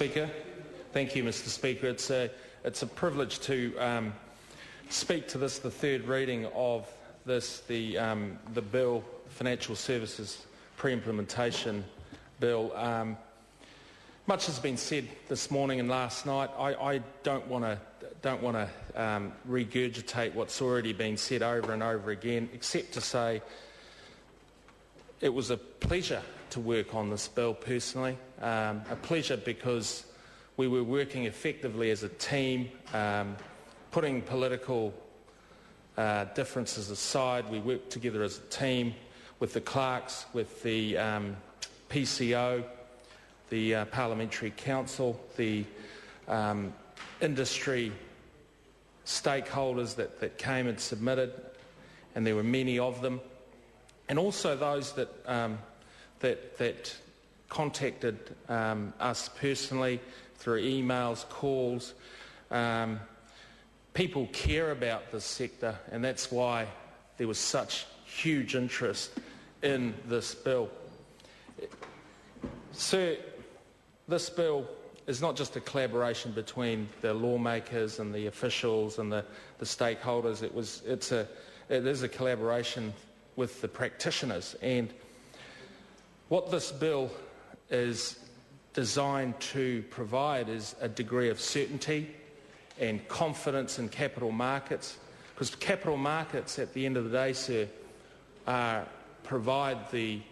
Speaker. Thank you, Mr. Speaker. It's a privilege to speak to this, the third reading of this, the bill, Financial Services Pre-Implementation Bill. Much has been said this morning and last night. I don't want to regurgitate what's already been said over and over again, except to say it was a pleasure to work on this bill personally. A pleasure because we were working effectively as a team, putting political differences aside. We worked together as a team with the clerks, with the PCO, the Parliamentary Council, the industry stakeholders that came and submitted, and there were many of them, and also those that contacted us personally through emails, calls. People care about this sector, and that's why there was such huge interest in this bill. Sir, this bill is not just a collaboration between the lawmakers and the officials and the stakeholders. It is a collaboration with the practitioners, and what this bill is designed to provide is a degree of certainty and confidence in capital markets, because capital markets at the end of the day, sir, provide the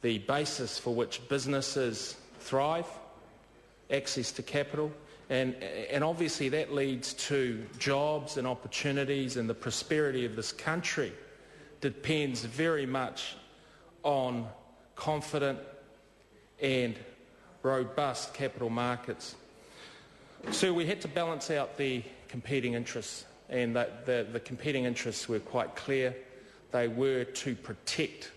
basis for which businesses thrive, access to capital, and obviously that leads to jobs and opportunities, and the prosperity of this country depends very much on confident and robust capital markets. So we had to balance out the competing interests, and the competing interests were quite clear. They were to protect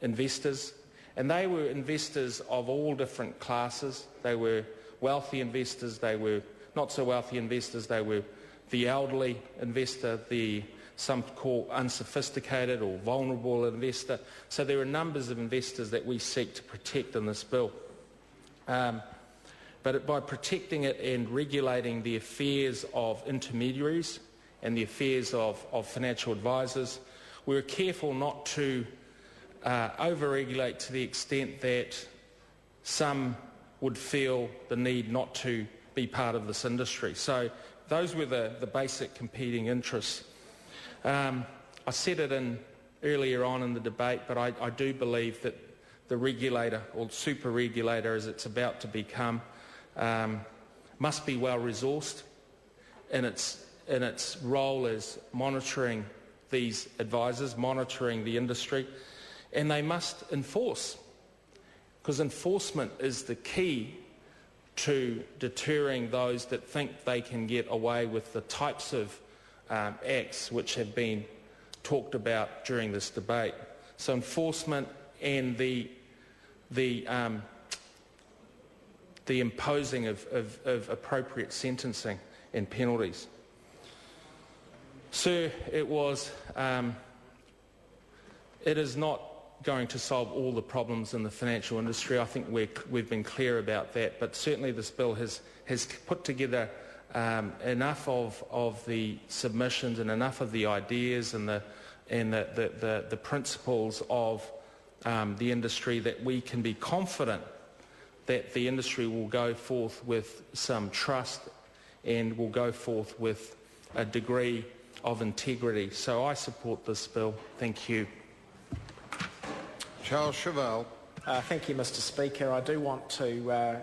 investors, and they were investors of all different classes. They were wealthy investors, they were not so wealthy investors, they were the elderly investor, some call unsophisticated or vulnerable investor. So there are numbers of investors that we seek to protect in this bill. But by protecting it and regulating the affairs of intermediaries and the affairs of financial advisors, we were careful not to over-regulate to the extent that some would feel the need not to be part of this industry. So those were the basic competing interests. I said it earlier on in the debate, but I do believe that the regulator, or super regulator as it's about to become, must be well resourced in its role as monitoring these advisors, monitoring the industry, and they must enforce, because enforcement is the key to deterring those that think they can get away with the types of acts which have been talked about during this debate. So enforcement and the imposing of appropriate sentencing and penalties. Sir, it is not going to solve all the problems in the financial industry. I think we've been clear about that, but certainly this bill has put together enough of the submissions and enough of the ideas and the principles of the industry that we can be confident that the industry will go forth with some trust and will go forth with a degree of integrity. So I support this bill. Thank you. Charles Chauvel. Thank you, Mr. Speaker. I do want to